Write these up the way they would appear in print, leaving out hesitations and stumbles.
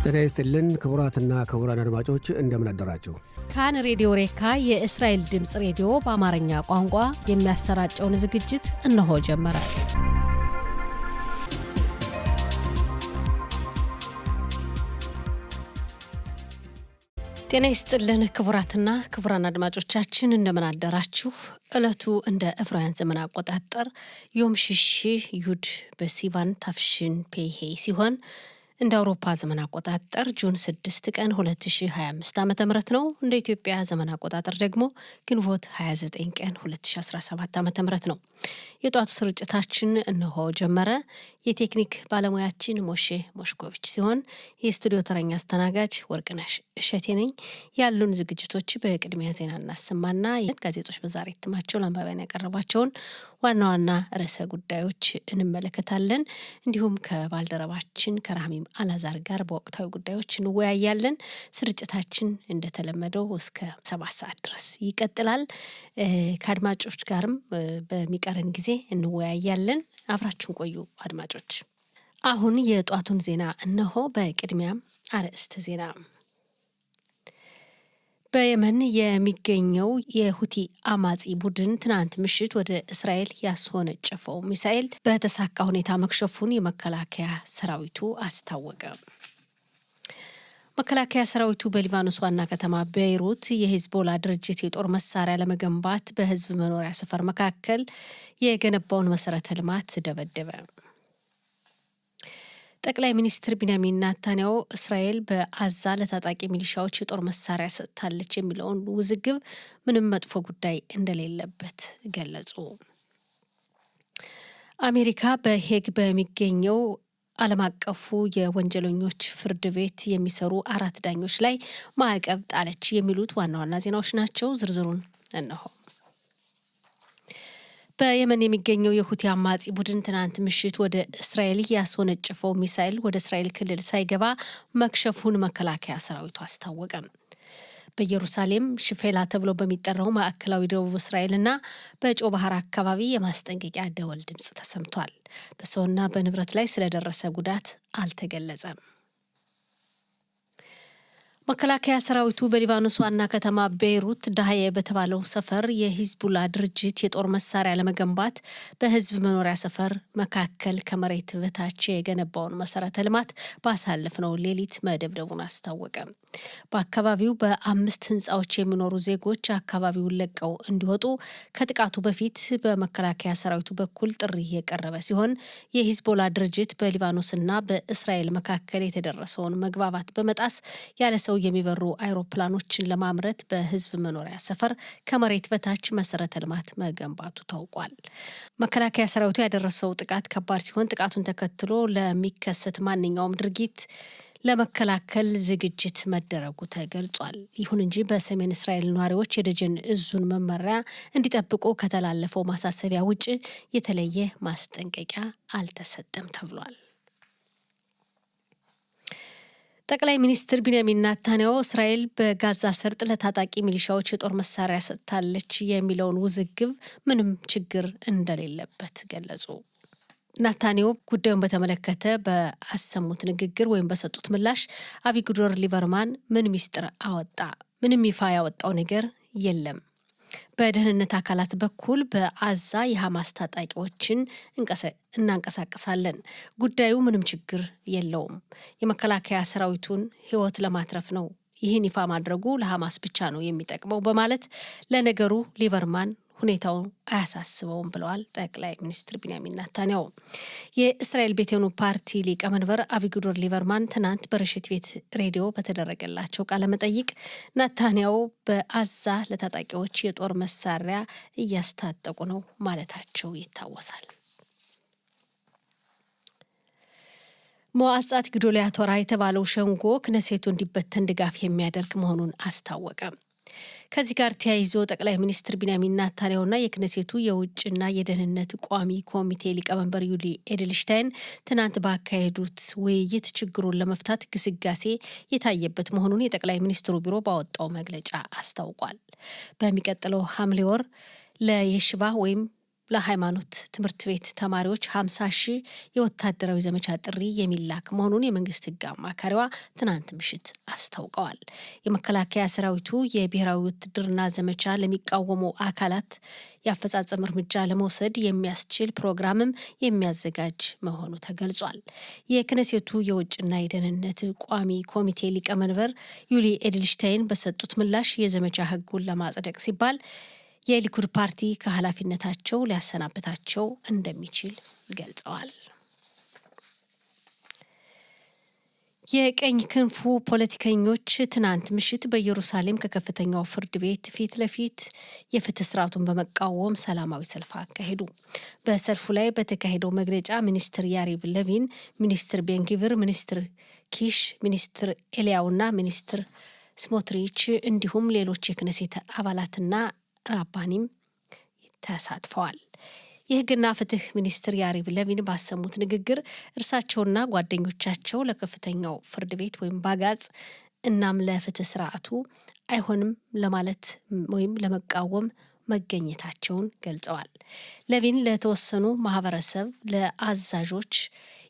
ጤና ይስጥልን ክቡራትና ክቡራን አድማጮች እንደምን አደራችሁ። ካን ሬዲዮ ሬካ የእስራኤል ድምጽ ሬዲዮ በአማርኛ ቋንቋ የሚያሰራጨውን ዝግጅት እነሆ ጀመረ። ጤና ይስጥልን ክቡራትና ክቡራን አድማጮቻችን እንደምን አደራችሁ። ዕለቱ እንደ ዕብራውያን ዘመን አቆጣጠር ዮም ሽሽ ዩድ በሲቫን ታፍሽን ፔሄ ሲሆን እንደ አውሮፓ ዘመን አቆጣጠር ጁን 6 ቀን 2025 ዓ.ም ነው። እንደ ኢትዮጵያ ዘመን አቆጣጠር ደግሞ ግንቦት 29 ቀን 2017 ዓ.ም ነው። የጧቱ ስርጭታችን እነሆ ጀመረ። የቴክኒክ ባለሙያችን ሞሼ ሞሽኮቪች ሲሆን የስቱዲዮ ተረኛ አስተናጋጅ ወርቅነሽ እሸቴ ነኝ። ያሉን ዝግጅቶች በቅድሚያ ዜና እናሰማና ጋዜጦች በዛሬ እትማቸው ለአንባቢያን ያቀረቧቸውን ዋና ዋና ርዕሰ ጉዳዮች እንመለከታለን። እንዲሁም ከባልደረባችን ከራህሚም አላዛር ጋር በወቅታዊ ጉዳዮች እንወያያለን። ስርጭታችን እንደተለመደው እስከ 7 ሰዓት ድረስ ይቀጥላል። ከአድማጮች ጋርም በሚቀረን ጊዜ እንወያያለን። አብራችሁን ቆዩ አድማጮች። አሁን የጧቱን ዜና እነሆ። በቅድሚያም አርዕስተ ዜና። በየመን የሚገኘው የሁቲ አማጺ ቡድን ትናንት ምሽት ወደ እስራኤል ያስወነጨፈው ሚሳኤል በተሳካ ሁኔታ መክሸፉን የመከላከያ ሰራዊቱ አስታወቀ። መከላከያ ሰራዊቱ በሊባኖስ ዋና ከተማ ቤይሩት የሂዝቦላ ድርጅት የጦር መሳሪያ ለመገንባት በህዝብ መኖሪያ ሰፈር መካከል የገነባውን መሰረተ ልማት ደበደበ። ጠቅላይ ሚኒስትር ቢንያሚን ኔታንያሁ እስራኤል በአዛ ለታጣቂ ሚሊሻዎች የጦር መሳሪያ ሰጥታለች የሚለውን ውዝግብ ምንም መጥፎ ጉዳይ እንደሌለበት ገለጹ። አሜሪካ በሄግ በሚገኘው ዓለም አቀፉ የወንጀለኞች ፍርድ ቤት የሚሰሩ 4 ዳኞች ላይ ማዕቀብ ጣለች። የሚሉት ዋና ዋና ዜናዎች ናቸው። ዝርዝሩን እነሆ። በየመን የሚገኘው የሁቲ አማጺ ቡድን ትናንት ምሽት ወደ እስራኤል ያስወነጨፈው ሚሳኤል ወደ እስራኤል ክልል ሳይገባ መክሸፉን መከላከያ ሰራዊቱ አስታወቀ። በኢየሩሳሌም ሽፌላ ተብሎ በሚጠራው ማዕከላዊ ደቡብ እስራኤልና በጨው ባህር አካባቢ የማስጠንቀቂያ ደወል ድምጽ ተሰምቷል። በሰውና በንብረት ላይ ስለደረሰ ጉዳት አልተገለጸም። መከላከያ ሰራዊቱ በሊባኖስ ዋና ከተማ ቤይሩት ዳህዬ በተባለው ሰፈር የሂዝቡላ ድርጅት የጦር መሳሪያ ለመገንባት በህዝብ መኖሪያ ሰፈር መካከል ከመሬት በታች የገነባውን መሰረተ ልማት ባሳለፍነው ሌሊት መደብደቡን አስታወቀ። በአካባቢው በ5 ህንፃዎች የሚኖሩ ዜጎች አካባቢውን ለቀው እንዲወጡ ከጥቃቱ በፊት በመከላከያ ሰራዊቱ በኩል ጥሪ የቀረበ ሲሆን የሂዝቦላ ድርጅት በሊባኖስና በእስራኤል መካከል የተደረሰውን መግባባት በመጣስ ያለ ሰው የሚበሩ አይሮፕላኖችን ለማምረት በህዝብ መኖሪያ ሰፈር ከመሬት በታች መሰረተ ልማት መገንባቱ ታውቋል። መከላከያ ሰራዊቱ ያደረሰው ጥቃት ከባድ ሲሆን ጥቃቱን ተከትሎ ለሚከሰት ማንኛውም ድርጊት ለመከላከል ዝግጅት መደረጉ ተገልጿል። ይሁን እንጂ በሰሜን እስራኤል ነዋሪዎች የደጀን እዙን መመሪያ እንዲጠብቁ ከተላለፈው ማሳሰቢያ ውጭ የተለየ ማስጠንቀቂያ አልተሰጠም ተብሏል። ጠቅላይ ሚኒስትር ቢንያሚን ኔታንያሁ እስራኤል በጋዛ ሰርጥ ለታጣቂ ሚሊሻዎች የጦር መሳሪያ ሰጥታለች የሚለውን ውዝግብ ምንም ችግር እንደሌለበት ገለጹ። ኔታንያሁ ጉዳዩን በተመለከተ በአሰሙት ንግግር ወይም በሰጡት ምላሽ አቪግዶር ሊበርማን ምን ሚስጥር አወጣ? ምንም ይፋ ያወጣው ነገር የለም። በደህንነት አካላት በኩል በአዛ የሐማስ ታጣቂዎችን እናንቀሳቀሳለን። ጉዳዩ ምንም ችግር የለውም። የመከላከያ ሰራዊቱን ሕይወት ለማትረፍ ነው። ይህን ይፋ ማድረጉ ለሐማስ ብቻ ነው የሚጠቅመው በማለት ለነገሩ ሊበርማን ሁኔታው አያሳስበውም ብለዋል ጠቅላይ ሚኒስትር ቢንያሚን ኔታንያሁ። የእስራኤል ቤቴኑ ፓርቲ ሊቀመንበር አቪግዶር ሊበርማን ትናንት በረሽት ቤት ሬዲዮ በተደረገላቸው ቃለ መጠይቅ ኔታንያሁ በአዛ ለታጣቂዎች የጦር መሳሪያ እያስታጠቁ ነው ማለታቸው ይታወሳል። ሞዓጻት ግዶሊያ ቶራ የተባለው ሸንጎ ክነሴቱ እንዲበተን ድጋፍ የሚያደርግ መሆኑን አስታወቀ። ከዚህ ጋር ተያይዞ ጠቅላይ ሚኒስትር ቢንያሚን ኔታንያሁና የክነሴቱ የውጭና የደህንነት ቋሚ ኮሚቴ ሊቀመንበር ዩሊ ኤድልሽታይን ትናንት ባካሄዱት ውይይት ችግሩን ለመፍታት ግስጋሴ የታየበት መሆኑን የጠቅላይ ሚኒስትሩ ቢሮ ባወጣው መግለጫ አስታውቋል። በሚቀጥለው ሐምሌ ወር ለየሽባ ወይም ለሃይማኖት ትምህርት ቤት ተማሪዎች 50 ሺህ የወታደራዊ ዘመቻ ጥሪ የሚላክ መሆኑን የመንግስት ህግ አማካሪዋ ትናንት ምሽት አስታውቀዋል። የመከላከያ ሰራዊቱ የብሔራዊ ውትድርና ዘመቻ ለሚቃወሙ አካላት የአፈጻጸም እርምጃ ለመውሰድ የሚያስችል ፕሮግራምም የሚያዘጋጅ መሆኑ ተገልጿል። የክነሴቱ የውጭና የደህንነት ቋሚ ኮሚቴ ሊቀመንበር ዩሊ ኤድልሽታይን በሰጡት ምላሽ የዘመቻ ህጉን ለማጽደቅ ሲባል የሊኩድ ፓርቲ ከኃላፊነታቸው ሊያሰናብታቸው እንደሚችል ገልጸዋል። የቀኝ ክንፉ ፖለቲከኞች ትናንት ምሽት በኢየሩሳሌም ከከፍተኛው ፍርድ ቤት ፊት ለፊት የፍትህ ስርዓቱን በመቃወም ሰላማዊ ሰልፍ አካሄዱ። በሰልፉ ላይ በተካሄደው መግለጫ ሚኒስትር ያሪቭ ለቪን፣ ሚኒስትር ቤንጊቪር፣ ሚኒስትር ኪሽ፣ ሚኒስትር ኤልያውና ሚኒስትር ስሞትሪች እንዲሁም ሌሎች የክነሴት አባላትና ራባኒም ተሳትፈዋል። የህግና ፍትህ ሚኒስትር ያሪቭ ለቪን ባሰሙት ንግግር እርሳቸውና ጓደኞቻቸው ለከፍተኛው ፍርድ ቤት ወይም ባጋጽ እናም ለፍትህ ስርዓቱ አይሆንም ለማለት ወይም ለመቃወም መገኘታቸውን ገልጸዋል። ለቪን ለተወሰኑ ማህበረሰብ ለአዛዦች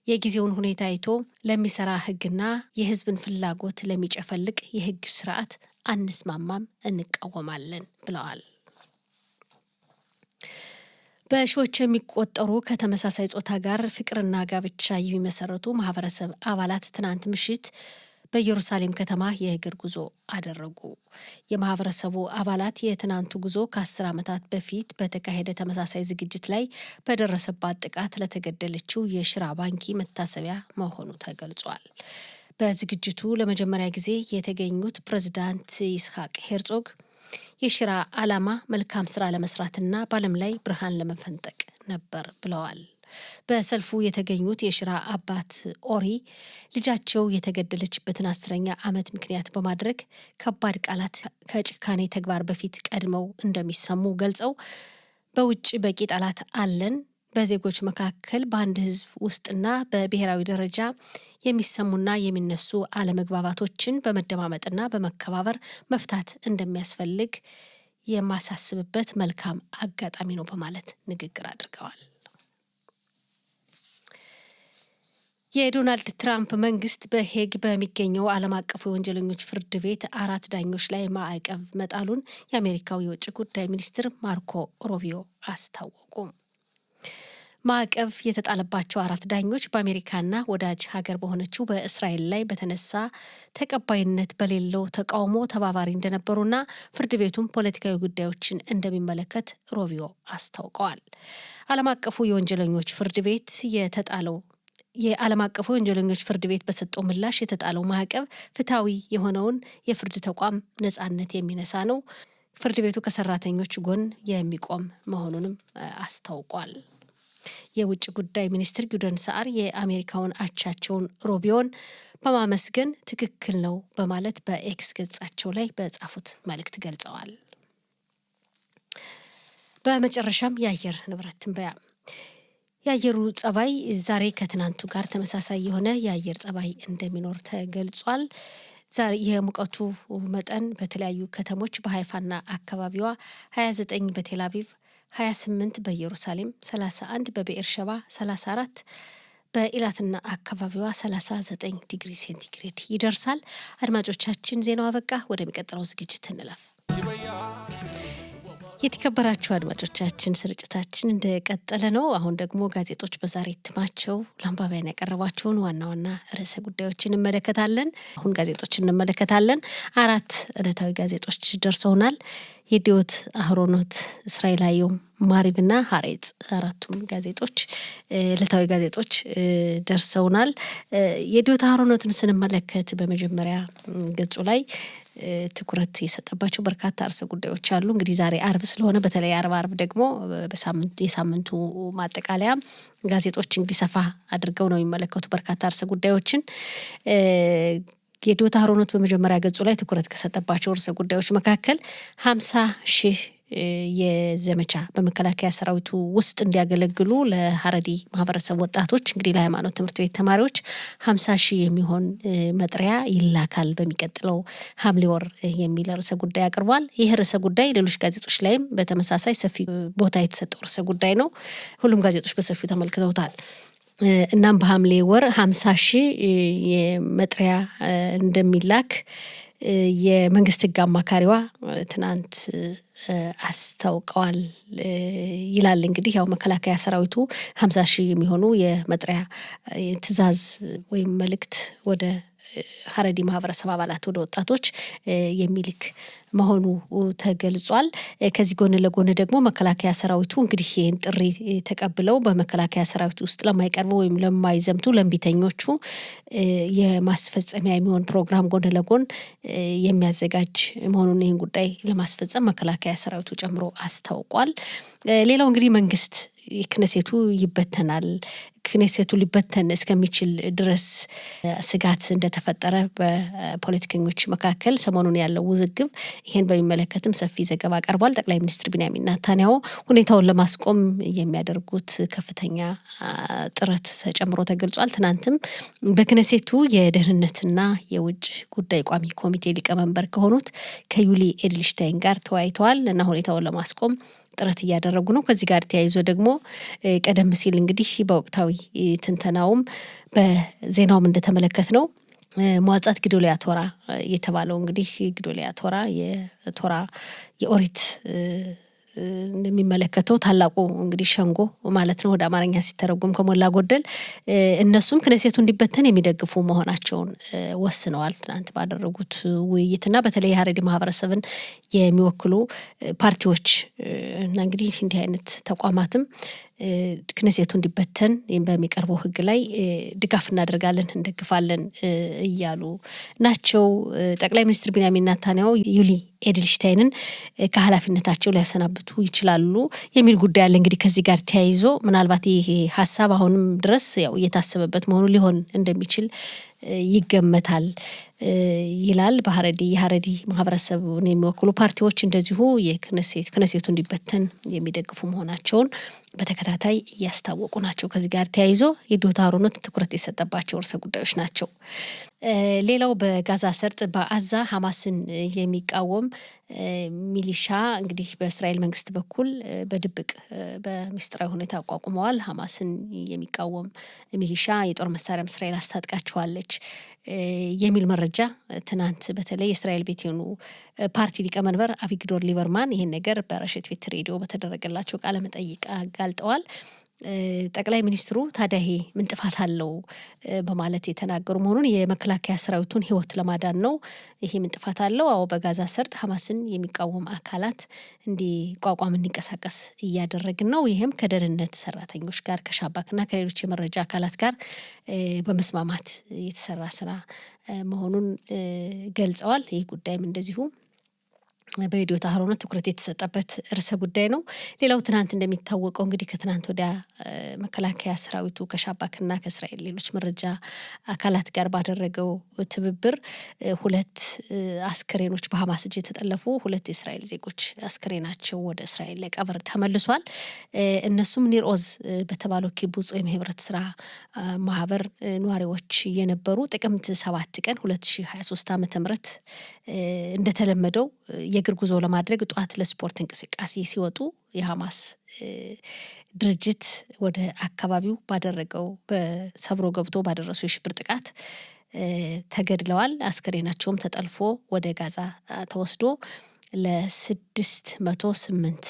የጊዜውን ሁኔታ አይቶ ለሚሰራ ህግና የህዝብን ፍላጎት ለሚጨፈልቅ የህግ ስርዓት አንስማማም፣ እንቃወማለን ብለዋል። በሺዎች የሚቆጠሩ ከተመሳሳይ ጾታ ጋር ፍቅርና ጋብቻ የሚመሰረቱ ማህበረሰብ አባላት ትናንት ምሽት በኢየሩሳሌም ከተማ የእግር ጉዞ አደረጉ። የማህበረሰቡ አባላት የትናንቱ ጉዞ ከ10 ዓመታት በፊት በተካሄደ ተመሳሳይ ዝግጅት ላይ በደረሰባት ጥቃት ለተገደለችው የሽራ ባንኪ መታሰቢያ መሆኑ ተገልጿል። በዝግጅቱ ለመጀመሪያ ጊዜ የተገኙት ፕሬዝዳንት ይስሐቅ ሄርጾግ የሽራ ዓላማ መልካም ስራ ለመስራትና በዓለም ላይ ብርሃን ለመፈንጠቅ ነበር ብለዋል። በሰልፉ የተገኙት የሽራ አባት ኦሪ ልጃቸው የተገደለችበትን 10ኛ ዓመት ምክንያት በማድረግ ከባድ ቃላት ከጭካኔ ተግባር በፊት ቀድመው እንደሚሰሙ ገልጸው በውጭ በቂ ጠላት አለን፣ በዜጎች መካከል በአንድ ህዝብ ውስጥና በብሔራዊ ደረጃ የሚሰሙና የሚነሱ አለመግባባቶችን በመደማመጥና በመከባበር መፍታት እንደሚያስፈልግ የማሳስብበት መልካም አጋጣሚ ነው በማለት ንግግር አድርገዋል። የዶናልድ ትራምፕ መንግስት በሄግ በሚገኘው ዓለም አቀፉ የወንጀለኞች ፍርድ ቤት 4 ዳኞች ላይ ማዕቀብ መጣሉን የአሜሪካው የውጭ ጉዳይ ሚኒስትር ማርኮ ሩቢዮ አስታወቁ። ማዕቀብ የተጣለባቸው 4 ዳኞች በአሜሪካና ወዳጅ ሀገር በሆነችው በእስራኤል ላይ በተነሳ ተቀባይነት በሌለው ተቃውሞ ተባባሪ እንደነበሩና ፍርድ ቤቱም ፖለቲካዊ ጉዳዮችን እንደሚመለከት ሩቢዮ አስታውቀዋል። ዓለም አቀፉ የወንጀለኞች ፍርድ ቤት የዓለም አቀፉ የወንጀለኞች ፍርድ ቤት በሰጠው ምላሽ የተጣለው ማዕቀብ ፍትሐዊ የሆነውን የፍርድ ተቋም ነጻነት የሚነሳ ነው፣ ፍርድ ቤቱ ከሰራተኞች ጎን የሚቆም መሆኑንም አስታውቋል። የውጭ ጉዳይ ሚኒስትር ጊዶን ሰዓር የአሜሪካውን አቻቸውን ሩቢዮን በማመስገን ትክክል ነው በማለት በኤክስ ገጻቸው ላይ በጻፉት መልእክት ገልጸዋል። በመጨረሻም የአየር ንብረት ትንበያ። የአየሩ ጸባይ ዛሬ ከትናንቱ ጋር ተመሳሳይ የሆነ የአየር ጸባይ እንደሚኖር ተገልጿል። ዛሬ የሙቀቱ መጠን በተለያዩ ከተሞች በሃይፋና አካባቢዋ 29 በቴል አቪቭ 28 በኢየሩሳሌም 31 በብኤርሸባ 34 በኢላትና አካባቢዋ 39 ዲግሪ ሴንቲግሬድ ይደርሳል። አድማጮቻችን ዜናው አበቃ። ወደሚቀጥለው ዝግጅት እንለፍ። የተከበራችሁ አድማጮቻችን ስርጭታችን እንደቀጠለ ነው። አሁን ደግሞ ጋዜጦች በዛሬ እትማቸው ለአንባቢያን ያቀረቧቸውን ዋና ዋና ርዕሰ ጉዳዮችን እንመለከታለን። አሁን ጋዜጦችን እንመለከታለን። 4 ዕለታዊ ጋዜጦች ደርሰውናል። የዲዮት አህሮኖት፣ እስራኤል አየም፣ ማሪብና ሀሬጽ 4ቱም ጋዜጦች ዕለታዊ ጋዜጦች ደርሰውናል። የዲዮት አህሮኖትን ስንመለከት በመጀመሪያ ገጹ ላይ ትኩረት የሰጠባቸው በርካታ ርዕሰ ጉዳዮች አሉ። እንግዲህ ዛሬ አርብ ስለሆነ በተለይ አርብ ደግሞ የሳምንቱ ማጠቃለያ ጋዜጦች እንግዲህ ሰፋ አድርገው ነው የሚመለከቱ በርካታ ርዕሰ ጉዳዮችን። የዲዮት አህሮኖት በመጀመሪያ ገጹ ላይ ትኩረት ከሰጠባቸው ርዕሰ ጉዳዮች መካከል 50 ሺህ የዘመቻ በመከላከያ ሰራዊቱ ውስጥ እንዲያገለግሉ ለሀረሪ ማህበረሰብ ወጣቶች እንግዲህ ለሃይማኖት ትምህርት ቤት ተማሪዎች 50,000 የሚሆን መጥሪያ ይላካል በሚቀጥለው ሐምሌ ወር የሚል ርዕሰ ጉዳይ አቅርቧል። ይህ ርዕሰ ጉዳይ ሌሎች ጋዜጦች ላይም በተመሳሳይ ሰፊ ቦታ የተሰጠው ርዕሰ ጉዳይ ነው። ሁሉም ጋዜጦች በሰፊው ተመልክተውታል። እናም በሐምሌ ወር 50,000 የመጥሪያ እንደሚላክ የመንግስት ህግ አማካሪዋ ትናንት አስታውቀዋል ይላል። እንግዲህ ያው መከላከያ ሰራዊቱ 50,000 የሚሆኑ የመጥሪያ ትዕዛዝ ወይም መልእክት ወደ ሀረሪ ማህበረሰብ አባላት ወደ ወጣቶች የሚልክ መሆኑ ተገልጿል። ከዚህ ጎን ለጎን ደግሞ መከላከያ ሰራዊቱ እንግዲህ ይህን ጥሪ ተቀብለው በመከላከያ ሰራዊቱ ውስጥ ለማይቀርቡ ወይም ለማይዘምቱ ለእምቢተኞቹ የማስፈጸሚያ የሚሆን ፕሮግራም ጎን ለጎን የሚያዘጋጅ መሆኑን ይህን ጉዳይ ለማስፈጸም መከላከያ ሰራዊቱ ጨምሮ አስታውቋል። ሌላው እንግዲህ መንግስት ክነሴቱ ይበተናል፣ ክነሴቱ ሊበተን እስከሚችል ድረስ ስጋት እንደተፈጠረ በፖለቲከኞች መካከል ሰሞኑን ያለው ውዝግብ ይሄን በሚመለከትም ሰፊ ዘገባ ቀርቧል። ጠቅላይ ሚኒስትር ቢንያሚን ኔታንያሁ ሁኔታውን ለማስቆም የሚያደርጉት ከፍተኛ ጥረት ተጨምሮ ተገልጿል። ትናንትም በክነሴቱ የደህንነትና የውጭ ጉዳይ ቋሚ ኮሚቴ ሊቀመንበር ከሆኑት ከዩሊ ኤድልሽታይን ጋር ተወያይተዋል እና ሁኔታውን ለማስቆም ጥረት እያደረጉ ነው። ከዚህ ጋር ተያይዞ ደግሞ ቀደም ሲል እንግዲህ በወቅታዊ ትንተናውም በዜናውም እንደተመለከት ነው መዋጻት ግዶልያ ቶራ የተባለው እንግዲህ ግዶልያ ቶራ የቶራ የኦሪት እንደሚመለከተው ታላቁ እንግዲህ ሸንጎ ማለት ነው ወደ አማርኛ ሲተረጎም ከሞላ ጎደል እነሱም ክነሴቱ እንዲበተን የሚደግፉ መሆናቸውን ወስነዋል። ትናንት ባደረጉት ውይይትና በተለይ ሀረሪ ማህበረሰብን የሚወክሉ ፓርቲዎች እና እንግዲህ እንዲህ አይነት ተቋማትም ክነሴቱ እንዲበተን በሚቀርበው ህግ ላይ ድጋፍ እናደርጋለን እንደግፋለን እያሉ ናቸው። ጠቅላይ ሚኒስትር ቢንያሚን ኔታንያሁ ዩሊ ኤድልሽታይንን ከኃላፊነታቸው ሊያሰናብቱ ይችላሉ የሚል ጉዳይ አለ። እንግዲህ ከዚህ ጋር ተያይዞ ምናልባት ይሄ ሀሳብ አሁንም ድረስ ያው እየታሰበበት መሆኑ ሊሆን እንደሚችል ይገመታል ይላል። የሀረሪ ማህበረሰብን የሚወክሉ ፓርቲዎች እንደዚሁ ክነሴቱ እንዲበተን የሚደግፉ መሆናቸውን በተከታታይ እያስታወቁ ናቸው። ከዚህ ጋር ተያይዞ የዶታ ሮኖት ትኩረት የሰጠባቸው ርዕሰ ጉዳዮች ናቸው። ሌላው በጋዛ ሰርጥ በአዛ ሐማስን የሚቃወም ሚሊሻ እንግዲህ በእስራኤል መንግስት በኩል በድብቅ በሚስጥራዊ ሁኔታ አቋቁመዋል። ሐማስን የሚቃወም ሚሊሻ የጦር መሳሪያም እስራኤል አስታጥቃቸዋለች የሚል መረጃ ትናንት በተለይ የእስራኤል ቤቴኑ ፓርቲ ሊቀመንበር አቪግዶር ሊበርማን ይህን ነገር በረሽት ቤት ሬዲዮ በተደረገላቸው ቃለ መጠይቅ አጋልጠዋል። ጠቅላይ ሚኒስትሩ ታዲያ ይሄ ምን ጥፋት አለው በማለት የተናገሩ መሆኑን የመከላከያ ሰራዊቱን ህይወት ለማዳን ነው። ይሄ ምን ጥፋት አለው? አዎ በጋዛ ሰርጥ ሐማስን የሚቃወም አካላት እንዲቋቋም እንዲንቀሳቀስ እያደረግን ነው። ይህም ከደህንነት ሰራተኞች ጋር ከሻባክና ከሌሎች የመረጃ አካላት ጋር በመስማማት የተሰራ ስራ መሆኑን ገልጸዋል። ይህ ጉዳይም እንደዚሁ በኢዲዮታ ሀሮነት ትኩረት የተሰጠበት ርዕሰ ጉዳይ ነው። ሌላው ትናንት እንደሚታወቀው እንግዲህ ከትናንት ወዲያ መከላከያ ሰራዊቱ ከሻባክና ከእስራኤል ሌሎች መረጃ አካላት ጋር ባደረገው ትብብር 2 አስክሬኖች በሐማስ እጅ የተጠለፉ 2 የእስራኤል ዜጎች አስክሬናቸው ወደ እስራኤል ለቀብር ተመልሷል። እነሱም ኒርኦዝ በተባለው ኪቡጽ ወይም የህብረት ስራ ማህበር ነዋሪዎች የነበሩ ጥቅምት 7 ቀን 2023 ዓ.ም እንደተለመደው የእግር ጉዞ ለማድረግ ጧት ለስፖርት እንቅስቃሴ ሲወጡ የሐማስ ድርጅት ወደ አካባቢው ባደረገው በሰብሮ ገብቶ ባደረሱ የሽብር ጥቃት ተገድለዋል። አስከሬናቸውም ተጠልፎ ወደ ጋዛ ተወስዶ ለ608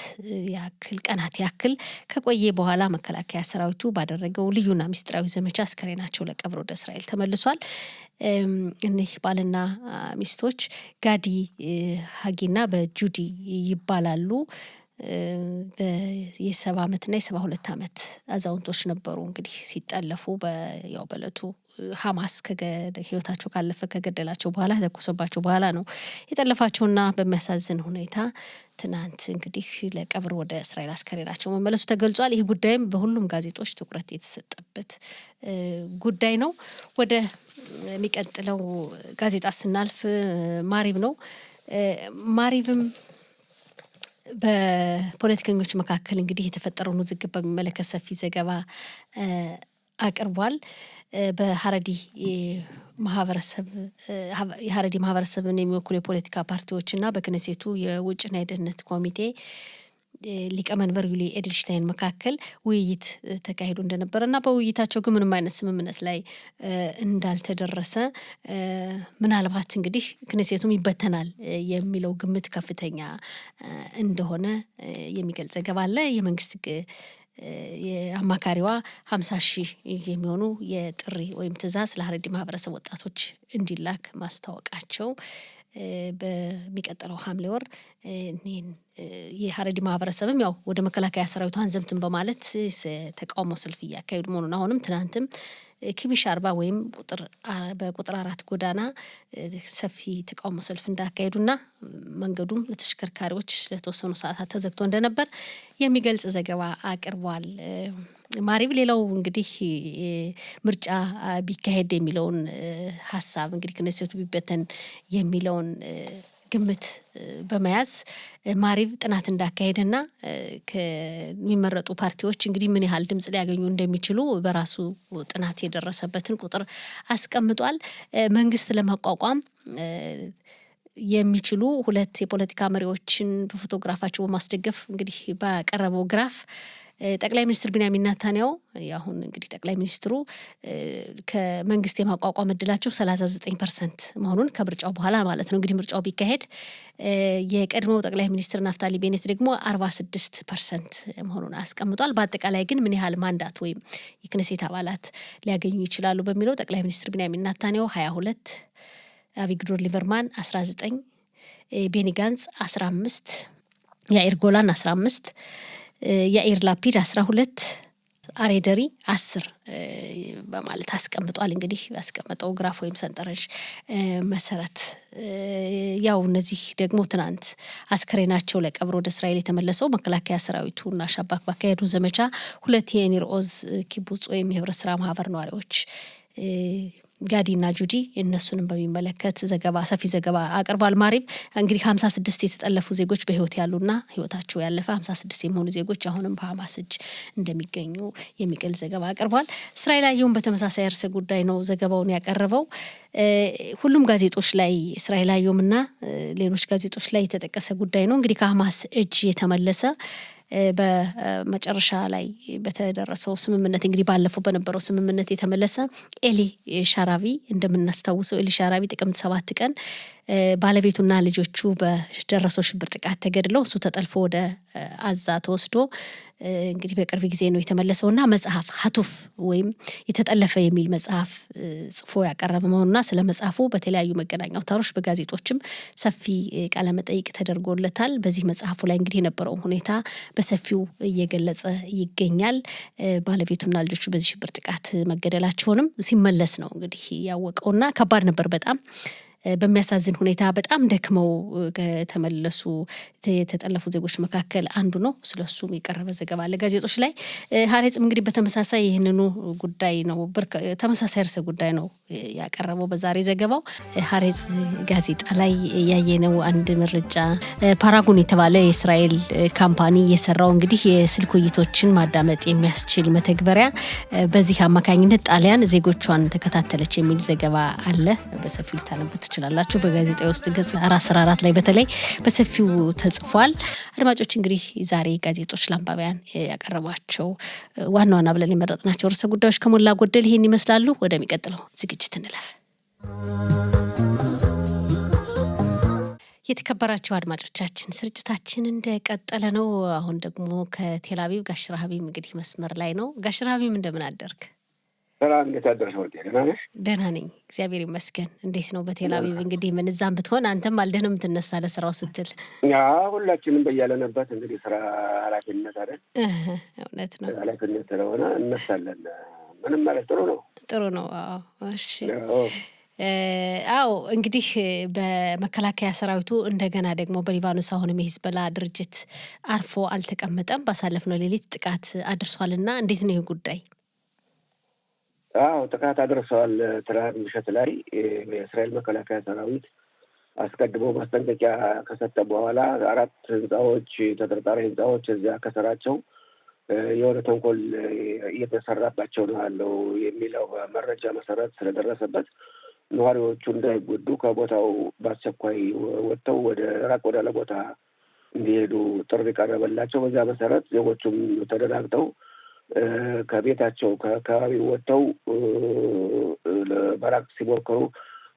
ያክል ቀናት ያክል ከቆየ በኋላ መከላከያ ሰራዊቱ ባደረገው ልዩና ሚስጥራዊ ዘመቻ አስከሬናቸው ለቀብር ወደ እስራኤል ተመልሷል። እነዚህ ባልና ሚስቶች ጋዲ ሀጊና በጁዲ ይባላሉ። የ70 ዓመትና የ72 ዓመት አዛውንቶች ነበሩ። እንግዲህ ሲጠለፉ ያው በዕለቱ ሐማስ ህይወታቸው ካለፈ ከገደላቸው በኋላ ተኮሰባቸው በኋላ ነው የጠለፋቸውና በሚያሳዝን ሁኔታ ትናንት እንግዲህ ለቀብር ወደ እስራኤል አስከሬናቸው መመለሱ ተገልጿል። ይህ ጉዳይም በሁሉም ጋዜጦች ትኩረት የተሰጠበት ጉዳይ ነው። ወደ የሚቀጥለው ጋዜጣ ስናልፍ ማሪብ ነው። ማሪብም በፖለቲከኞች መካከል እንግዲህ የተፈጠረውን ውዝግብ በሚመለከት ሰፊ ዘገባ አቅርቧል። በሀረዲ የሀረዲ ማህበረሰብን የሚወክሉ የፖለቲካ ፓርቲዎች እና በክነሴቱ የውጭና የደህንነት ኮሚቴ ሊቀመንበር ዩሊ ኤድልሽታይን መካከል ውይይት ተካሂዶ እንደነበረ እና በውይይታቸው ግን ምንም አይነት ስምምነት ላይ እንዳልተደረሰ ምናልባት እንግዲህ ክነሴቱም ይበተናል የሚለው ግምት ከፍተኛ እንደሆነ የሚገልጽ ዘገባ አለ። የመንግስት የአማካሪዋ 50,000 የሚሆኑ የጥሪ ወይም ትዕዛዝ ለሀረሪ ማህበረሰብ ወጣቶች እንዲላክ ማስታወቃቸው በሚቀጥለው ሐምሌ ወር የሀረሪ ማህበረሰብም ያው ወደ መከላከያ ሰራዊቱ አንዘምትን በማለት ተቃውሞ ሰልፍ እያካሄዱ መሆኑን አሁንም ትናንትም ኪቢሽ 40 ወይም በቁጥር 4 ጎዳና ሰፊ ተቃውሞ ሰልፍ እንዳካሄዱና መንገዱም ለተሽከርካሪዎች ለተወሰኑ ሰዓታት ተዘግቶ እንደነበር የሚገልጽ ዘገባ አቅርቧል። ማሪብ ሌላው እንግዲህ ምርጫ ቢካሄድ የሚለውን ሀሳብ እንግዲህ ክነሴቱ ቢበተን የሚለውን ግምት በመያዝ ማሪብ ጥናት እንዳካሄደና ከሚመረጡ ፓርቲዎች እንግዲህ ምን ያህል ድምጽ ሊያገኙ እንደሚችሉ በራሱ ጥናት የደረሰበትን ቁጥር አስቀምጧል። መንግስት ለማቋቋም የሚችሉ ሁለት የፖለቲካ መሪዎችን በፎቶግራፋቸው በማስደገፍ እንግዲህ ባቀረበው ግራፍ ጠቅላይ ሚኒስትር ቢንያሚን ኔታንያሁ አሁን እንግዲህ ጠቅላይ ሚኒስትሩ ከመንግስት የማቋቋም እድላቸው 39% መሆኑን ከምርጫው በኋላ ማለት ነው እንግዲህ ምርጫው ቢካሄድ፣ የቀድሞው ጠቅላይ ሚኒስትር ናፍታሊ ቤኔት ደግሞ 46% መሆኑን አስቀምጧል። በአጠቃላይ ግን ምን ያህል ማንዳት ወይም የክነሴት አባላት ሊያገኙ ይችላሉ በሚለው ጠቅላይ ሚኒስትር ቢንያሚን ኔታንያሁ 22፣ አቪግዶር ሊበርማን 19፣ ቤኒ ጋንጽ 15፣ ያኢር ጎላን 15፣ ያኢር ላፒድ 12፣ አሬደሪ 10 በማለት አስቀምጧል። እንግዲህ ያስቀመጠው ግራፍ ወይም ሰንጠረዥ መሰረት ያው እነዚህ ደግሞ ትናንት አስከሬናቸው ለቀብር ወደ እስራኤል የተመለሰው መከላከያ ሰራዊቱና ሻባክ ባካሄዱ ዘመቻ 2 የኒር ኦዝ ኪቡጽ ወይም የህብረት ስራ ማህበር ነዋሪዎች ጋዲና ጁዲ እነሱንም በሚመለከት ሰፊ ዘገባ አቅርቧል። ማሪብ እንግዲህ 56 የተጠለፉ ዜጎች በህይወት ያሉና ህይወታቸው ያለፈ 56 የሚሆኑ ዜጎች አሁንም በሐማስ እጅ እንደሚገኙ የሚገልጽ ዘገባ አቅርቧል። እስራኤል አየሁን በተመሳሳይ ርዕሰ ጉዳይ ነው ዘገባውን ያቀረበው። ሁሉም ጋዜጦች ላይ እስራኤል አየሁምና ሌሎች ጋዜጦች ላይ የተጠቀሰ ጉዳይ ነው። እንግዲህ ከሐማስ እጅ የተመለሰ በመጨረሻ ላይ በተደረሰው ስምምነት እንግዲህ ባለፈው በነበረው ስምምነት የተመለሰ ኤሊ ሻራቪ እንደምናስታውሰው ኤሊ ሻራቪ ጥቅምት 7 ቀን ባለቤቱና ልጆቹ በደረሰው ሽብር ጥቃት ተገድለው እሱ ተጠልፎ ወደ አዛ ተወስዶ እንግዲህ በቅርብ ጊዜ ነው የተመለሰውና መጽሐፍ ሀቱፍ ወይም የተጠለፈ የሚል መጽሐፍ ጽፎ ያቀረበ መሆኑና ስለ መጽሐፉ በተለያዩ መገናኛ አውታሮች በጋዜጦችም ሰፊ ቃለ መጠይቅ ተደርጎለታል። በዚህ መጽሐፉ ላይ እንግዲህ የነበረውን ሁኔታ በሰፊው እየገለጸ ይገኛል። ባለቤቱና ልጆቹ በዚህ ሽብር ጥቃት መገደላቸውንም ሲመለስ ነው እንግዲህ ያወቀውና ከባድ ነበር በጣም በሚያሳዝን ሁኔታ በጣም ደክመው ከተመለሱ የተጠለፉ ዜጎች መካከል አንዱ ነው። ስለሱም የቀረበ ዘገባ አለ ጋዜጦች ላይ። ሀሬጽም እንግዲህ በተመሳሳይ ይህንኑ ጉዳይ ነው ተመሳሳይ ርዕሰ ጉዳይ ነው ያቀረበው በዛሬ ዘገባው። ሀሬጽ ጋዜጣ ላይ ያየነው አንድ መረጃ ፓራጉን የተባለ የእስራኤል ካምፓኒ የሰራው እንግዲህ የስልክ ውይይቶችን ማዳመጥ የሚያስችል መተግበሪያ በዚህ አማካኝነት ጣሊያን ዜጎቿን ተከታተለች የሚል ዘገባ አለ። በሰፊው ልታነቡት ትችላላችሁ። በጋዜጣ ውስጥ ገጽ 4 ላይ በተለይ በሰፊው ተጽፏል። አድማጮች እንግዲህ ዛሬ ጋዜጦች ለአንባቢያን ያቀረቧቸው ዋና ዋና ብለን የመረጥናቸው ርዕሰ ጉዳዮች ከሞላ ጎደል ይሄን ይመስላሉ። ወደሚቀጥለው ዝግጅት እንለፍ። የተከበራችሁ አድማጮቻችን ስርጭታችን እንደቀጠለ ነው። አሁን ደግሞ ከቴል አቪቭ ጋሽ ረሃቢም እንግዲህ መስመር ላይ ነው። ጋሽ ረሃቢም እንደምን አደርክ? ሰላም፣ እንዴት አደርሽ? ደህና ነሽ? ደህና ነኝ እግዚአብሔር ይመስገን። እንዴት ነው በቴል አቪቭ? እንግዲህ ምን እዛም ብትሆን አንተም አልደህ ነው የምትነሳ ለስራው ስትል። ሁላችንም በያለንበት እንግዲህ ስራ ኃላፊነት አይደል? እውነት ነው፣ ኃላፊነት ስለሆነ እነሳለን። ምንም ማለት ጥሩ ነው፣ ጥሩ ነው። እሺ አዎ እንግዲህ በመከላከያ ሰራዊቱ እንደገና ደግሞ በሊባኖስ አሁንም የሂዝቦላ ድርጅት አርፎ አልተቀመጠም። ባሳለፍነው ሌሊት ጥቃት አድርሷልና እንዴት ነው ይህ ጉዳይ? ጥቃት አድርሰዋል። ትናንት ምሽት ላይ የእስራኤል መከላከያ ሰራዊት አስቀድሞ ማስጠንቀቂያ ከሰጠ በኋላ 4 ህንፃዎች ተጠርጣሪ ህንፃዎች እዚያ ከሰራቸው የሆነ ተንኮል እየተሰራባቸው ነው ያለው የሚለው መረጃ መሰረት ስለደረሰበት ነዋሪዎቹ እንዳይጎዱ ከቦታው በአስቸኳይ ወጥተው ወደ ራቅ ወዳለ ቦታ እንዲሄዱ ጥሪ ቀረበላቸው። በዛ መሰረት ዜጎቹም ተደናግጠው ከቤታቸው ከአካባቢው ወጥተው ለመራቅ ሲሞክሩ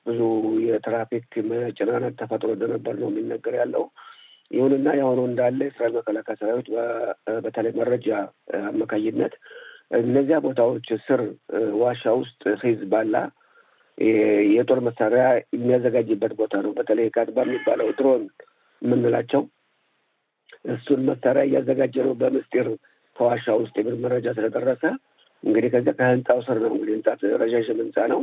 ብዙ የትራፊክ መጨናነቅ ተፈጥሮ እንደነበር ነው የሚነገር ያለው። ይሁንና የሆነው እንዳለ የእስራኤል መከላከያ ሰራዊት በተለይ መረጃ አማካኝነት እነዚያ ቦታዎች ስር ዋሻ ውስጥ ሂዝቦላ የጦር መሳሪያ የሚያዘጋጅበት ቦታ ነው። በተለይ ካትባ የሚባለው ድሮን የምንላቸው እሱን መሳሪያ እያዘጋጀ ነው በምስጢር ከዋሻ ውስጥ የሚል መረጃ ስለደረሰ እንግዲህ ከዚያ ከህንፃው ስር ነው እንግዲህ ህንጻ ረዣዥም ህንጻ ነው።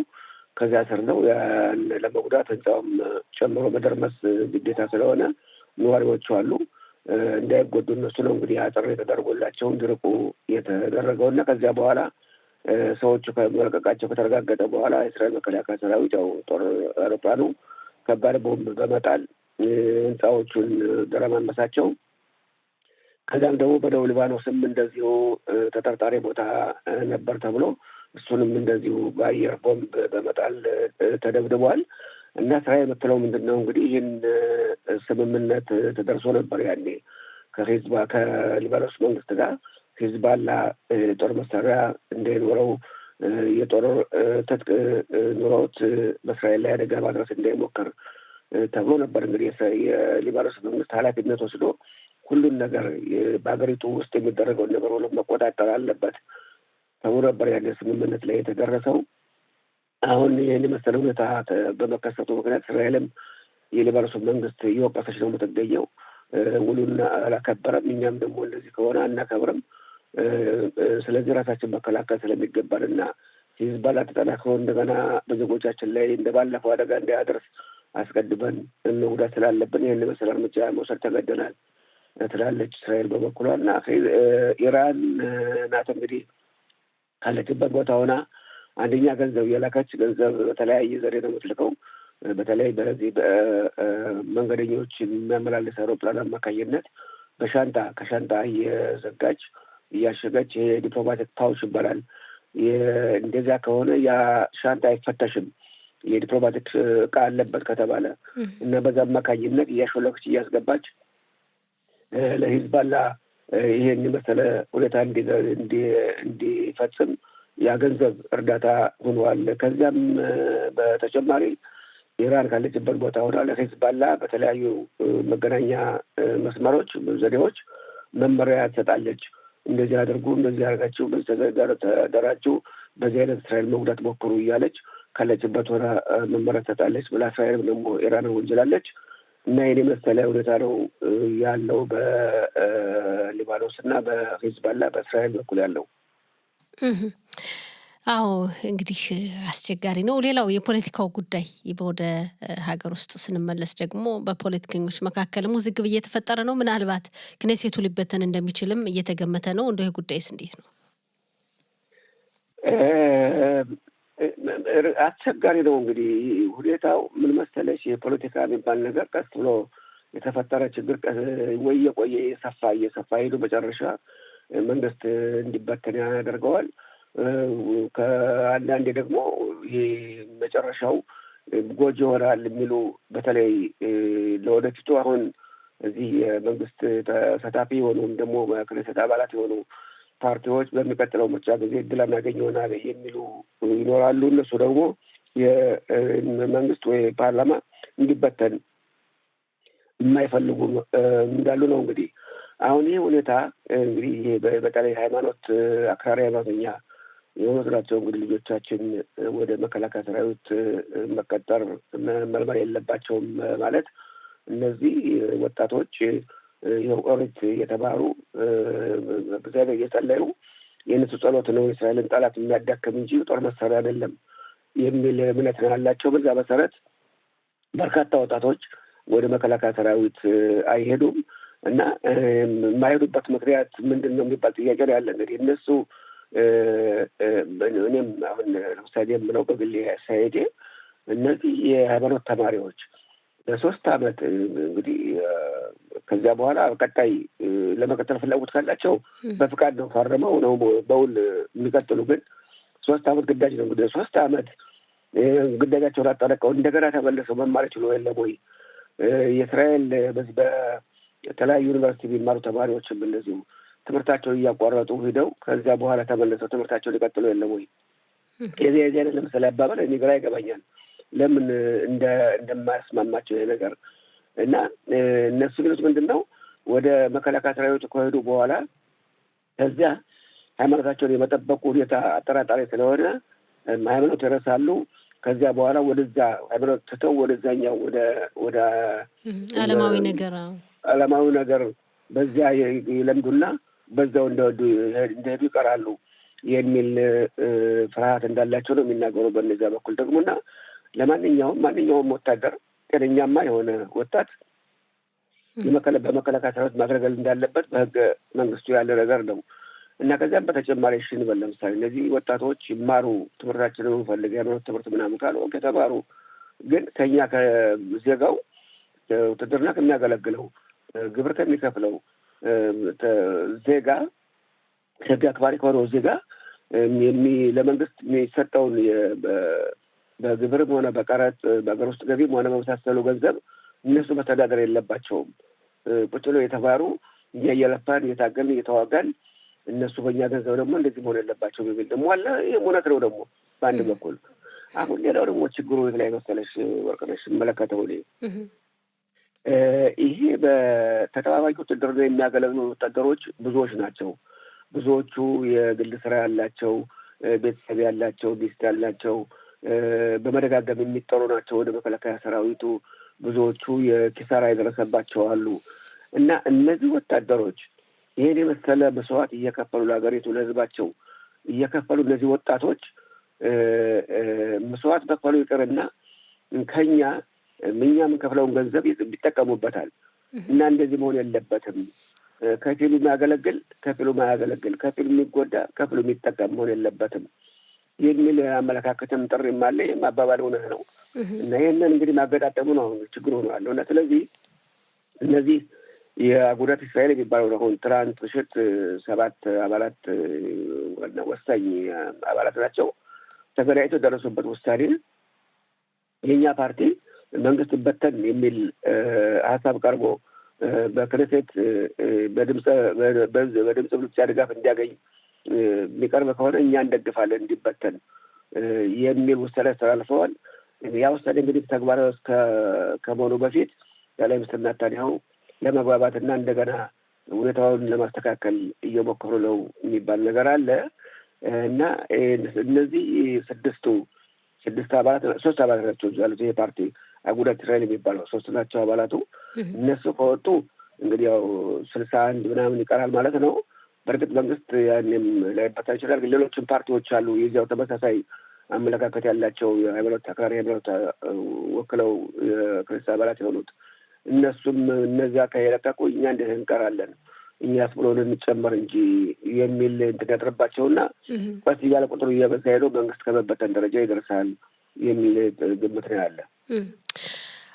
ከዚያ ስር ነው ያን ለመጉዳት ህንጻውም ጨምሮ መደርመስ ግዴታ ስለሆነ ነዋሪዎቹ አሉ እንዳይጎዱ እነሱ ነው እንግዲህ አጥር የተደረጎላቸው እንዲርቁ የተደረገው እና ከዚያ በኋላ ሰዎቹ ከመለቀቃቸው ከተረጋገጠ በኋላ የእስራኤል መከላከያ ሰራዊት ያው ጦር አውሮፕላኑ ከባድ ቦምብ በመጣል ህንፃዎቹን ደረማመሳቸው። ከዚያም ደግሞ በደቡብ ሊባኖስም እንደዚሁ ተጠርጣሪ ቦታ ነበር ተብሎ እሱንም እንደዚሁ በአየር ቦምብ በመጣል ተደብድቧል። እና እስራኤል የምትለው ምንድን ነው እንግዲህ ይህን ስምምነት ተደርሶ ነበር ያኔ ከሊባኖስ መንግስት ጋር ሂዝቦላ ጦር መሳሪያ እንዳይኖረው የጦር ትጥቅ ኑሮት በእስራኤል ላይ አደጋ ማድረስ እንዳይሞክር ተብሎ ነበር። እንግዲህ የሊባኖስ መንግስት ኃላፊነት ወስዶ ሁሉን ነገር በሀገሪቱ ውስጥ የሚደረገውን ነገር ሁሉ መቆጣጠር አለበት ተብሎ ነበር ያለ ስምምነት ላይ የተደረሰው። አሁን ይህን የመሰለ ሁኔታ በመከሰቱ ምክንያት እስራኤልም የሊባኖስ መንግስት እየወቀሰች ነው የምትገኘው። ውሉን አላከበረም፣ እኛም ደግሞ እንደዚህ ከሆነ አናከብርም፣ ስለዚህ ራሳችን መከላከል ስለሚገባን እና ሂዝቦላ ተጠናክሮ እንደገና በዜጎቻችን ላይ እንደባለፈው አደጋ እንዳያደርስ አስቀድመን መጉዳት ስላለብን ይህን መሰል እርምጃ መውሰድ ተገደናል ትላለች እስራኤል በበኩሏ። እና ኢራን ናት እንግዲህ ካለችበት ቦታ ሆና አንደኛ ገንዘብ የላከች ገንዘብ በተለያየ ዘዴ ነው የምትልከው። በተለይ በዚህ በመንገደኞች የሚያመላልስ አውሮፕላን አማካኝነት ከሻንጣ እየዘጋች እያሸገች ይሄ ዲፕሎማቲክ ፓውች ይባላል። እንደዚያ ከሆነ ያ ሻንጣ አይፈተሽም የዲፕሎማቲክ እቃ አለበት ከተባለ እና በዛ አማካኝነት እያሾለከች እያስገባች ለሂዝቦላ ይሄን የመሰለ ሁኔታ እንዲፈጽም የገንዘብ እርዳታ ሆኗል። ከዚያም በተጨማሪ ኢራን ካለችበት ቦታ ሆና ለሂዝቦላ በተለያዩ መገናኛ መስመሮች ዘዴዎች መመሪያ ትሰጣለች። እንደዚህ አድርጉ፣ እንደዚህ አድርጋችሁ፣ ተደራጁ፣ በዚህ አይነት እስራኤል መጉዳት ሞክሩ እያለች ካለችበት ሆና መመሪያ ትሰጣለች ብላ እስራኤልም ደግሞ ኢራንን ወንጅላለች። እና ይህን የመሰለ ሁኔታ ነው ያለው በሊባኖስ እና በሂዝቦላ በእስራኤል በኩል ያለው። አዎ እንግዲህ አስቸጋሪ ነው። ሌላው የፖለቲካው ጉዳይ ወደ ሀገር ውስጥ ስንመለስ ደግሞ በፖለቲከኞች መካከልም ውዝግብ እየተፈጠረ ነው። ምናልባት ክኔሴቱ ሊበተን እንደሚችልም እየተገመተ ነው። እንደው ጉዳይስ እንዴት ነው? አስቸጋሪ ነው እንግዲህ ሁኔታው። ምን መሰለሽ የፖለቲካ የሚባል ነገር ቀስ ብሎ የተፈጠረ ችግር ወይ የቆየ እየሰፋ ሄዱ መጨረሻ መንግስት እንዲበተን ያደርገዋል። ከአንዳንዴ ደግሞ ይሄ መጨረሻው ጎጂ ይሆናል የሚሉ በተለይ ለወደፊቱ አሁን እዚህ የመንግስት ተሳታፊ የሆኑም ደግሞ ክኔሴት አባላት የሆኑ ፓርቲዎች በሚቀጥለው ምርጫ ጊዜ እድል አናገኝ ይሆናል የሚሉ ይኖራሉ። እነሱ ደግሞ የመንግስት ወይ ፓርላማ እንዲበተን የማይፈልጉ እንዳሉ ነው። እንግዲህ አሁን ይህ ሁኔታ እንግዲህ ይሄ በተለይ ሃይማኖት አክራሪ ሃይማኖተኛ የሆኑት ናቸው እንግዲህ ልጆቻችን ወደ መከላከያ ሰራዊት መቀጠር መልመል የለባቸውም ማለት እነዚህ ወጣቶች የኦሪት የተማሩ እግዚአብሔር እየጸለዩ የእነሱ ጸሎት ነው የእስራኤልን ጠላት የሚያዳክም እንጂ ጦር መሳሪያ አይደለም የሚል እምነት ነው ያላቸው። በዛ መሰረት በርካታ ወጣቶች ወደ መከላከያ ሰራዊት አይሄዱም እና የማይሄዱበት ምክንያት ምንድን ነው የሚባል ጥያቄ ነው ያለ። እንግዲህ እነሱ እኔም አሁን ለምሳሌ የምለው በግሌ ሳይሄዴ እነዚህ የሃይማኖት ተማሪዎች ለሶስት ዓመት እንግዲህ ከዚያ በኋላ ቀጣይ ለመቀጠል ፍላጎት ካላቸው በፍቃድ ነው ፈርመው ነው በውል የሚቀጥሉ። ግን 3 ዓመት ግዳጅ ነው እንግዲህ 3 ዓመት ግዳጃቸውን አጠናቀው እንደገና ተመልሰው መማር ይችሉ የለም ወይ? የእስራኤል በዚህ በተለያዩ ዩኒቨርሲቲ የሚማሩ ተማሪዎችም እንደዚሁ ትምህርታቸውን እያቋረጡ ሂደው ከዚያ በኋላ ተመልሰው ትምህርታቸውን ሊቀጥሉ የለም ወይ? የዚህ አይነት ለምሳሌ አባባል እኔ ግራ ይገባኛል። ለምን እንደማያስማማቸው ይሄ ነገር እና እነሱ ግን ምንድን ነው ወደ መከላከያ ሰራዊቱ ከሄዱ በኋላ ከዚያ ሃይማኖታቸውን የመጠበቁ ሁኔታ አጠራጣሪ ስለሆነ ሃይማኖት ይረሳሉ። ከዚያ በኋላ ወደዛ ሃይማኖት ትተው ወደዛኛው ወደ ዓለማዊ ነገር በዚያ ይለምዱና በዛው እንደሄዱ ይቀራሉ የሚል ፍርሃት እንዳላቸው ነው የሚናገሩ በእነዚያ በኩል ደግሞና ማንኛውም ወታደር ጤነኛማ የሆነ ወጣት በመከላከያ ሰራዊት ማገልገል እንዳለበት በህገ መንግስቱ ያለ ነገር ነው እና ከዚያም በተጨማሪ እሺ እንበል ለምሳሌ እነዚህ ወጣቶች ይማሩ ትምህርታችንን እንፈልግ የሃይማኖት ትምህርት ምናምን ካሉ ከተማሩ ግን ከኛ ከዜጋው ውትድርና ከሚያገለግለው ግብር ከሚከፍለው ዜጋ ህግ አክባሪ ከሆነው ዜጋ ለመንግስት የሚሰጠውን በግብርም ሆነ በቀረጥ በሀገር ውስጥ ገቢም ሆነ በመሳሰሉ ገንዘብ እነሱ መተዳደር የለባቸውም። ቁጭ ብለው የተማሩ እኛ እየለፋን እየታገልን እየተዋጋን እነሱ በእኛ ገንዘብ ደግሞ እንደዚህ መሆን የለባቸው የሚል ደግሞ አለ። ይህም እውነት ነው ደግሞ በአንድ በኩል። አሁን ሌላው ደግሞ ችግሩ የት ላይ መሰለሽ ወርቅነሽ መለከተው ይሄ በተጠባባቂ ውትድርና የሚያገለግሉ ወታደሮች ብዙዎች ናቸው። ብዙዎቹ የግል ስራ ያላቸው፣ ቤተሰብ ያላቸው፣ ሚስት ያላቸው በመደጋገም የሚጠሩ ናቸው ወደ መከላከያ ሰራዊቱ። ብዙዎቹ የኪሳራ የደረሰባቸው አሉ እና እነዚህ ወታደሮች ይሄን የመሰለ መስዋዕት እየከፈሉ ለሀገሪቱ ለህዝባቸው እየከፈሉ እነዚህ ወጣቶች መስዋዕት መክፈሉ ይቅርና ከኛ የምንከፍለውን ገንዘብ ይጠቀሙበታል እና እንደዚህ መሆን የለበትም። ከፊሉ የሚያገለግል ከፊሉ ማያገለግል፣ ከፊሉ የሚጎዳ ከፊሉ የሚጠቀም መሆን የለበትም የሚል አመለካከትም ጥሪም አለ። ይህም አባባል እውነት ነው እና ይህንን እንግዲህ ማገጣጠሙ ነው አሁን ችግር ሆኖ ያለው እና ስለዚህ እነዚህ የአጉዳት እስራኤል የሚባለው አሁን ትናንት ምሽት 7 አባላት ወሳኝ አባላት ናቸው ተገናኝተው ደረሱበት ውሳኔ የእኛ ፓርቲ መንግስት በተን የሚል ሀሳብ ቀርቦ በክኔሴት በድምፅ ብልጫ ድጋፍ እንዲያገኝ የሚቀርብ ከሆነ እኛ እንደግፋለን እንዲበተን የሚል ውሳኔ አስተላልፈዋል። ያ ውሳኔ እንግዲህ ተግባራዊ ከመሆኑ በፊት ጠቅላይ ሚኒስትር ኔታንያሁ ለመግባባትና እንደገና ሁኔታውን ለማስተካከል እየሞከሩ ነው የሚባል ነገር አለ እና እነዚህ 6 አባላት 3 አባላት ናቸው ያሉት ይሄ ፓርቲ አጉዳት እስራኤል የሚባለው 3 ናቸው አባላቱ። እነሱ ከወጡ እንግዲህ ያው 61 ምናምን ይቀራል ማለት ነው። በእርግጥ መንግስት ያንም ላይበታ ይችላል። ግን ሌሎችም ፓርቲዎች አሉ የዚያው ተመሳሳይ አመለካከት ያላቸው የሃይማኖት አክራሪ ሃይማኖት ወክለው የክርስቲያን አባላት የሆኑት እነሱም እነዚያ ከየለቀቁ እኛ እንዴት እንቀራለን እኛስ ብሎ እንጨመር እንጂ የሚል እንትን ያጥርባቸውና ቀስ እያለ ቁጥሩ እየበዛ ሄዶ መንግስት ከመበተን ደረጃ ይደርሳል የሚል ግምት ነው ያለ።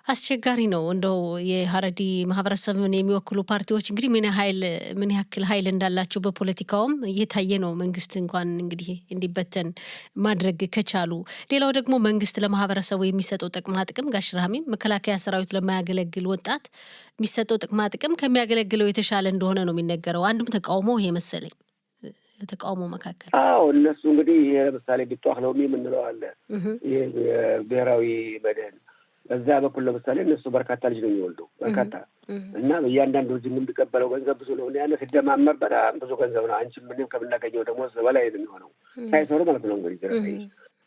አስቸጋሪ ነው። እንደው የሀረዲ ማህበረሰብን የሚወክሉ ፓርቲዎች እንግዲህ ምን ያክል ኃይል እንዳላቸው በፖለቲካውም እየታየ ነው። መንግስት እንኳን እንግዲህ እንዲበተን ማድረግ ከቻሉ፣ ሌላው ደግሞ መንግስት ለማህበረሰቡ የሚሰጠው ጥቅማ ጥቅም ጋሽ ረሃሚም መከላከያ ሰራዊት ለማያገለግል ወጣት የሚሰጠው ጥቅማ ጥቅም ከሚያገለግለው የተሻለ እንደሆነ ነው የሚነገረው። አንዱም ተቃውሞ ይሄ መሰለኝ ተቃውሞ መካከል እነሱ እንግዲህ ለምሳሌ ቢጧህ ነው የምንለው አለ ብሔራዊ መድህን በዛ በኩል ለምሳሌ እነሱ በርካታ ልጅ ነው የሚወልዱ በርካታ እና እያንዳንዱ ልጅ የሚቀበለው ገንዘብ ብዙ ነው። ያለ ሲደማመር በጣም ብዙ ገንዘብ ነው። አንቺ ምንም ከምናገኘው ደግሞ በላይ ነው የሚሆነው ሳይሰሩ ማለት ነው እንግዲህ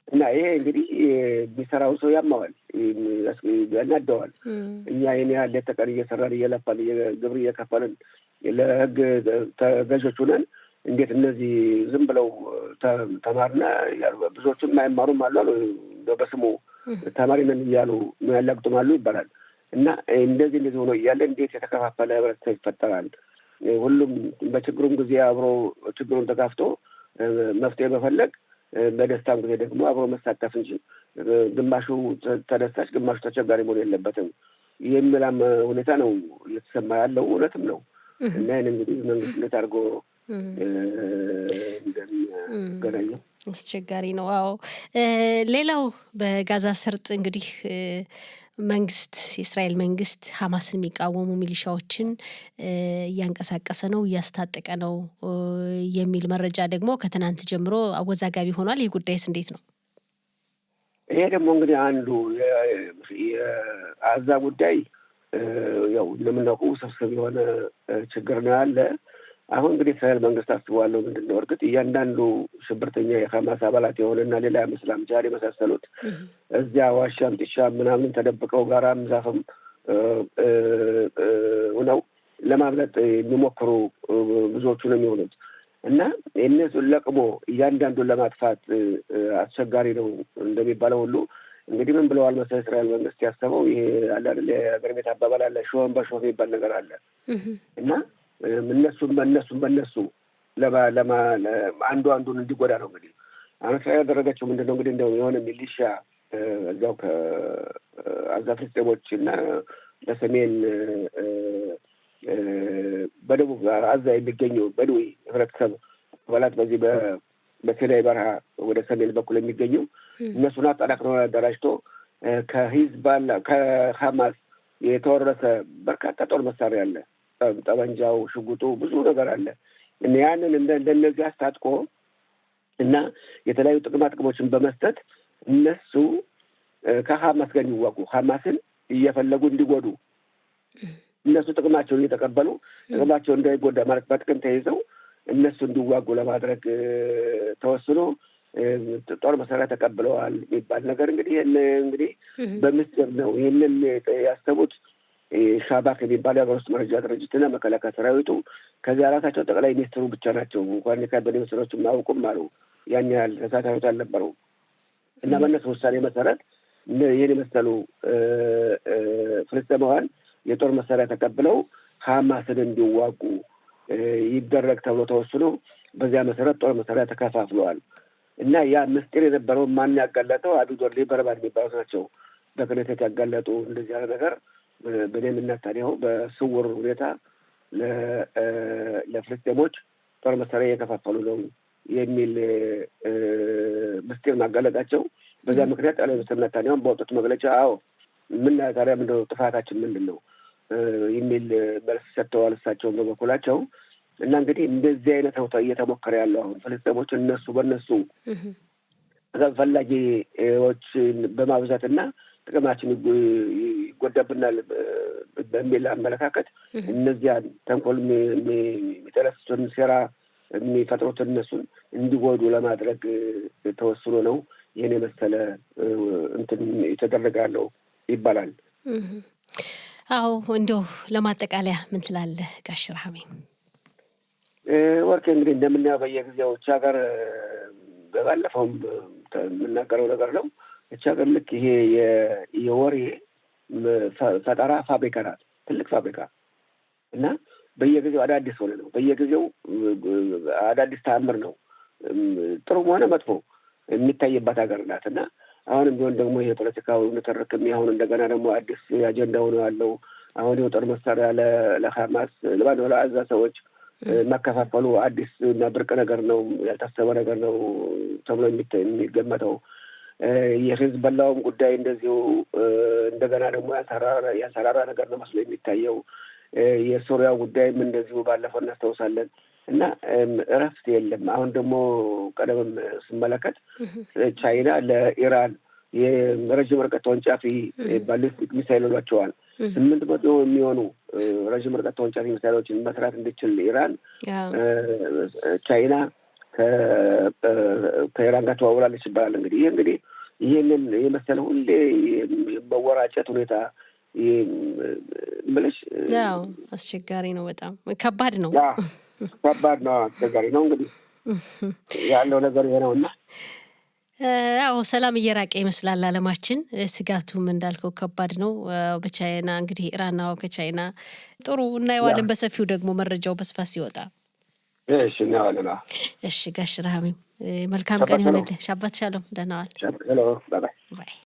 እና ይሄ እንግዲህ የሚሰራው ሰው ያማዋል፣ ያናደዋል። እኛ ይህን ያህል ሌት ተቀን እየሰራን እየለፋን ግብር እየከፈልን ለህግ ተገዦች ሆነን እንዴት እነዚህ ዝም ብለው ተማርና ብዙዎቹም የማይማሩም አሉ በስሙ ተማሪ ነን እያሉ ያላግጡማሉ ይባላል እና እንደዚህ ሆኖ እያለ እንዴት የተከፋፈለ ህብረተሰብ ይፈጠራል? ሁሉም በችግሩም ጊዜ አብሮ ችግሩን ተጋፍቶ መፍትሄ መፈለግ፣ በደስታም ጊዜ ደግሞ አብሮ መሳተፍ እንጂ ግማሹ ተደሳች ግማሹ ተቸጋሪ መሆን የለበትም የሚላም ሁኔታ ነው እየተሰማ ያለው። እውነትም ነው እና ይህን እንግዲህ መንግስት እንዴት አድርጎ እንደሚገናኘው አስቸጋሪ ነው። አዎ ሌላው በጋዛ ሰርጥ እንግዲህ መንግስት የእስራኤል መንግስት ሐማስን የሚቃወሙ ሚሊሻዎችን እያንቀሳቀሰ ነው፣ እያስታጠቀ ነው የሚል መረጃ ደግሞ ከትናንት ጀምሮ አወዛጋቢ ሆኗል። ይህ ጉዳይስ እንዴት ነው? ይሄ ደግሞ እንግዲህ አንዱ የአዛ ጉዳይ ያው እንደምናውቀው ውስብስብ የሆነ ችግር ነው ያለ። አሁን እንግዲህ እስራኤል መንግስት አስበዋለሁ ምንድን ነው እርግጥ እያንዳንዱ ሽብርተኛ የሐማስ አባላት የሆነና ሌላ ምስላም ጃር የመሳሰሉት እዚያ ዋሻም ጢሻም ምናምን ተደብቀው ጋራም ዛፍም ሆነው ለማምለጥ የሚሞክሩ ብዙዎቹ ነው የሚሆኑት እና እነሱን ለቅሞ እያንዳንዱን ለማጥፋት አስቸጋሪ ነው እንደሚባለው ሁሉ እንግዲህ ምን ብለዋል መሰለህ እስራኤል መንግስት ያሰበው ይሄ አለ አይደል የሀገር ቤት አባባል አለ ሾህን በሾህ የሚባል ነገር አለ እና በእነሱ አንዱን እንዲጎዳ ነው እንግዲህ አሁን እስራኤል ያደረገችው ምንድን ነው እንግዲህ እንደው የሆነ ሚሊሻ እዚያው ከአዛ ፍልስጤሞች እና በሰሜን በደቡብ አዛ የሚገኙ በድዊ ህብረተሰብ አባላት በዚህ በሲናይ በረሃ ወደ ሰሜን በኩል የሚገኙ እነሱን አጠናክሮ አደራጅቶ ከሂዝባላ ከሐማስ የተወረሰ በርካታ ጦር መሳሪያ አለ። ጠመንጃው፣ ሽጉጡ ብዙ ነገር አለ እና ያንን እንደነዚህ አስታጥቆ እና የተለያዩ ጥቅሞችን በመስጠት እነሱ ከሐማስ ጋር እንዲዋጉ ሐማስን እየፈለጉ እንዲጎዱ እነሱ ጥቅማቸውን እየተቀበሉ ጥቅማቸው እንዳይጎዳ ማለት በጥቅም ተይዘው እነሱ እንዲዋጉ ለማድረግ ተወስኖ ጦር መሳሪያ ተቀብለዋል የሚባል ነገር እንግዲህ በምስጢር ነው ይህንን ያሰቡት ሻባክ የሚባለው የሀገር ውስጥ መረጃ ድርጅትና መከላከያ ሰራዊቱ ከዚያ ራሳቸው ጠቅላይ ሚኒስትሩ ብቻ ናቸው እንኳን የካቢኔ ሚኒስትሮች ማያውቁም አሉ። ያን ያህል ተሳታፊዎች አልነበረው እና በእነሱ ውሳኔ መሰረት ይህን የመሰሉ ፍልስጤማውያን የጦር መሳሪያ ተቀብለው ሐማስን እንዲዋጉ ይደረግ ተብሎ ተወስኖ በዚያ መሰረት ጦር መሳሪያ ተከፋፍለዋል እና ያ ምስጢር የነበረው ማን ያጋለጠው አቢዶር ሊበርባን የሚባሉት ናቸው። በክኔቴት ያጋለጡ እንደዚህ ያለ ነገር በደምና ታዲያው በስውር ሁኔታ ለፍልስጤሞች ጦር መሳሪያ እየከፋፈሉ ነው የሚል ምስጢር ማጋለጣቸው በዛ ምክንያት ጠቅላይ ሚኒስትር ኔታንያሁ በወጡት መግለጫ ምን ታዲያ ምንድነው ጥፋታችን ምንድን ነው የሚል መልስ ሰጥተዋል እሳቸውን በበኩላቸው እና እንግዲህ እንደዚህ አይነት ነው እየተሞከረ ያለው አሁን ፍልስጤሞች በእነሱ ፈላጊዎችን በማብዛትና ጥቅማችን ይጎዳብናል በሚል አመለካከት እነዚያን ተንኮል የሚጠለሱትን ሴራ የሚፈጥሩትን እነሱን እንዲጎዱ ለማድረግ ተወስኖ ነው ይህን የመሰለ እንትን የተደረገ ያለው ይባላል። አዎ እንዲያው ለማጠቃለያ ምን ትላለህ ጋሽ ረሃሜ? ወርቄ እንግዲህ እንደምናየው በየጊዜው እች ሀገር ባለፈውም የምናገረው ነገር ነው። እች ሀገር ልክ ይሄ የወሬ ፈጠራ ፋብሪካ ናት፣ ትልቅ ፋብሪካ እና በየጊዜው አዳዲስ ሆነ ነው፣ በየጊዜው አዳዲስ ተአምር ነው፣ ጥሩም ሆነ መጥፎ የሚታይባት ሀገር ናት እና አሁንም ቢሆን ደግሞ ይሄ ፖለቲካው ንትርክም አሁን እንደገና ደግሞ አዲስ አጀንዳ ሆኖ ያለው አሁን የጦር መሳሪያ ለሐማስ ለአዛ ሰዎች መከፋፈሉ አዲስ እና ብርቅ ነገር ነው፣ ያልታሰበ ነገር ነው ተብሎ የሚገመተው። የሂዝቦላውም ጉዳይ እንደዚሁ እንደገና ደግሞ ያንሰራራ ነገር ነው መስሎ የሚታየው። የሶሪያው ጉዳይም እንደዚሁ ባለፈው እናስታውሳለን እና እረፍት የለም። አሁን ደግሞ ቀደምም ስመለከት ቻይና ለኢራን የረዥም ርቀት ተወንጫፊ ባሊስቲክ ሚሳይል ሏቸዋል 800 የሚሆኑ ረዥም ርቀት ተወንጫፊ ሚሳይሎችን መስራት እንድችል ኢራን ቻይና ከኢራን ጋር ተዋውላለች ይባላል። እንግዲህ ይህንን የመሰለ ሁሌ መወራጨት ሁኔታ ምልሽ አስቸጋሪ ነው፣ በጣም ከባድ ነው። አስቸጋሪ ነው። እንግዲህ ያለው ነገር ይሄ ነውና ሰላም እየራቀ ይመስላል አለማችን። ስጋቱም እንዳልከው ከባድ ነው። በቻይና እንግዲህ ኢራን ከቻይና ጥሩ እናየዋለን በሰፊው ደግሞ መረጃው በስፋት ሲወጣ እሺ እናየዋለን። እሺ ጋሽ ረሃሜ መልካም ቀን ይሁንልህ። ሻባት ሻሎም፣ ደህና ዋል። ሄሎ ባይ ባይ።